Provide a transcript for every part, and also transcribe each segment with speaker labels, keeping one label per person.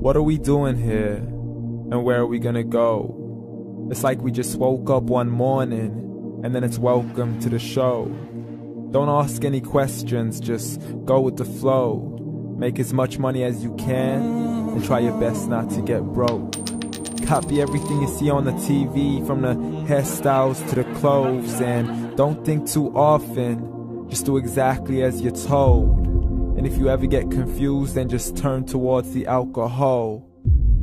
Speaker 1: What are we doing here? And where are we gonna go? It's like we just woke up one morning, and then it's welcome to the show. Don't ask any questions, just go with the flow. Make as much money as you can, and try your best not to get broke. Copy everything you see on the TV, from the hairstyles to the clothes, and don't think too often, just do exactly as you're told. And if you ever get confused, then just turn towards the alcohol.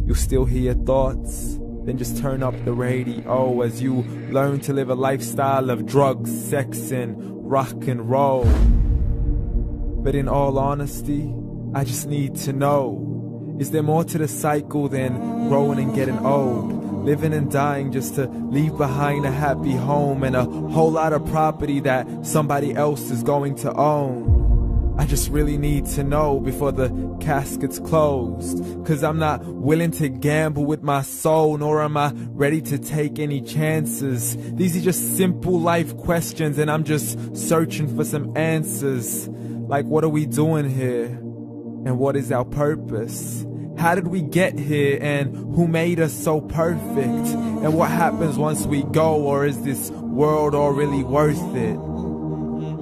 Speaker 1: You'll still hear your thoughts, then just turn up the radio as you learn to live a lifestyle of drugs, sex, and rock and roll. But in all honesty, I just need to know, is there more to the cycle than growing and getting old? Living and dying just to leave behind a happy home and a whole lot of property that somebody else is going to own. I just really need to know before the casket's closed, 'cause I'm not willing to gamble with my soul, nor am I ready to take any chances. These are just simple life questions, and I'm just searching for some answers. Like, what are we doing here? And what is our purpose? How did we get here, and who made us so perfect? And what happens once we go, or is this world all really worth it?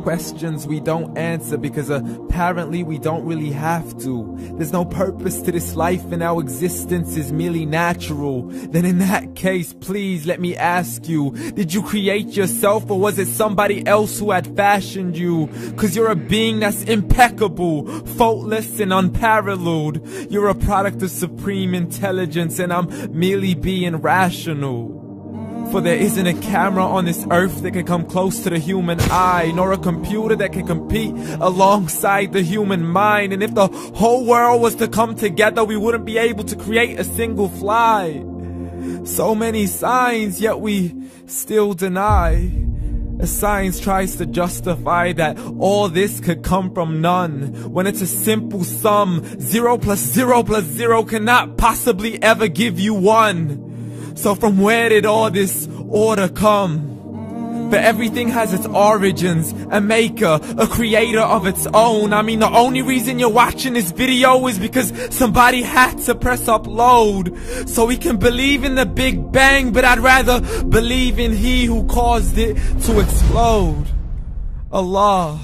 Speaker 1: Questions we don't answer because apparently we don't really have to. There's no purpose to this life and our existence is merely natural. Then in that case, please let me ask you, did you create yourself, or was it somebody else who had fashioned you? 'Cause you're a being that's impeccable, faultless and unparalleled. You're a product of supreme intelligence, and I'm merely being rational. For there isn't a camera on this earth that can come close to the human eye, nor a computer that can compete alongside the human mind. And if the whole world was to come together, we wouldn't be able to create a single fly. So many signs, yet we still deny. As science tries to justify that all this could come from none, when it's a simple sum. 0 plus 0 plus 0 cannot possibly ever give you 1. So from where did all this order come? But everything has its origins, a maker, a creator of its own. I mean, the only reason you're watching this video is because somebody had to press upload. So we can believe in the Big Bang, but I'd rather believe in He who caused it to explode. Allah,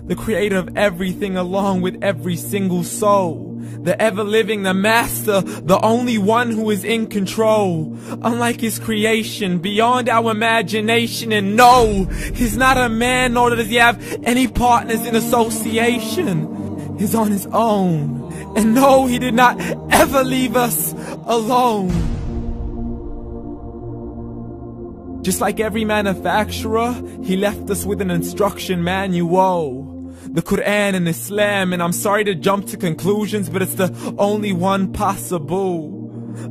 Speaker 1: the creator of everything, along with every single soul. The ever-living, the master, the only one who is in control. Unlike his creation, beyond our imagination. And no, he's not a man, nor does he have any partners in association. He's on his own. And no, he did not ever leave us alone. Just like every manufacturer, he left us with an instruction manual. The Quran and Islam, and I'm sorry to jump to conclusions, but it's the only one possible.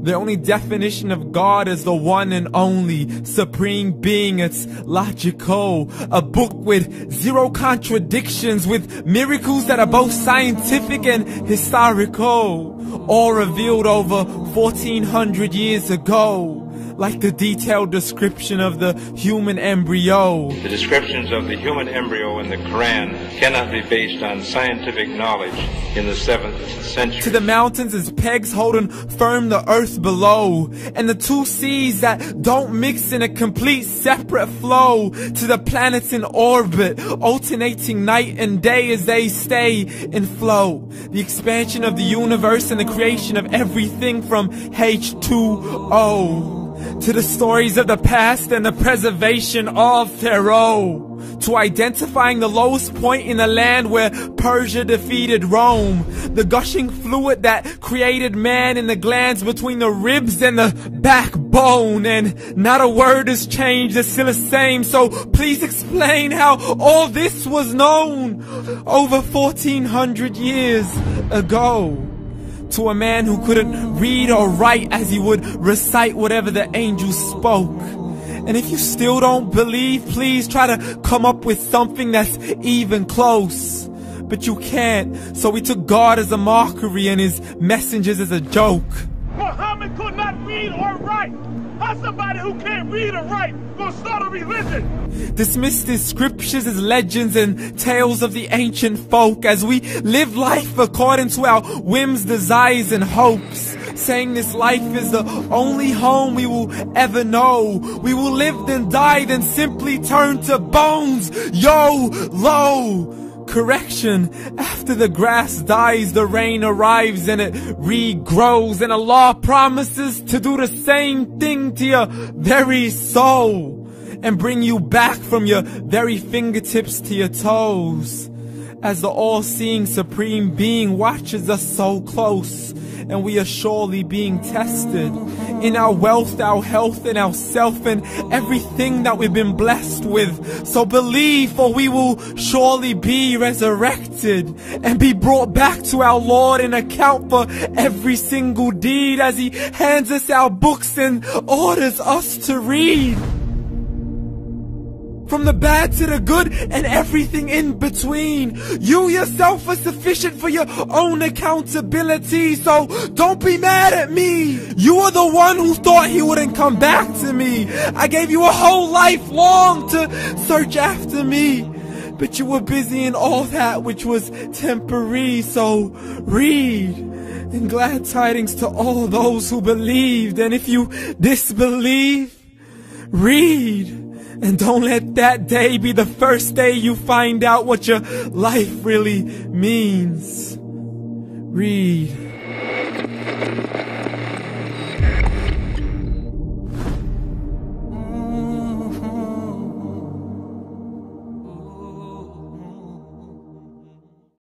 Speaker 1: The only definition of God is the one and only supreme being. It's logical, a book with 0 contradictions, with miracles that are both scientific and historical, all revealed over 1400 years ago. Like the detailed description of the human embryo.
Speaker 2: The descriptions of the human embryo in the Quran cannot be based on scientific knowledge in the 7th century.
Speaker 1: To the mountains as pegs holding firm the earth below, and the 2 seas that don't mix in a complete separate flow. To the planets in orbit, alternating night and day as they stay in flow. The expansion of the universe and the creation of everything from H2O. To the stories of the past and the preservation of Pharaoh. To identifying the lowest point in the land where Persia defeated Rome. The gushing fluid that created man in the glands between the ribs and the backbone. And not a word has changed, it's still the same. So please explain how all this was known over 1400 years ago. To a man who couldn't read or write, as he would recite whatever the angels spoke. And if you still don't believe, please try to come up with something that's even close. But you can't, so we took God as a mockery and his messengers as a joke.
Speaker 3: Muhammad could not read or write. How's somebody who can't read or write gonna start a religion?
Speaker 1: Dismissed his scriptures as legends and tales of the ancient folk, as we live life according to our whims, desires, and hopes. saying this life is the only home we will ever know. We will live then die, then simply turn to bones. YOLO! Correction, after the grass dies, the rain arrives and it regrows, and Allah promises to do the same thing to your very soul and bring you back from your very fingertips to your toes, as the all-seeing supreme being watches us so close, and we are surely being tested in our wealth, our health, and our self, and everything that we've been blessed with. So believe, for we will surely be resurrected and be brought back to our Lord and account for every single deed, as He hands us our books and orders us to read. From the bad to the good and everything in between. You yourself are sufficient for your own accountability, so don't be mad at me. You are the one who thought He wouldn't come back to me. I gave you a whole life long to search after me, but you were busy in all that which was temporary. So read, and glad tidings to all those who believed. And if you disbelieve, read. And don't let that day be the first day you find out what your life really means. Read.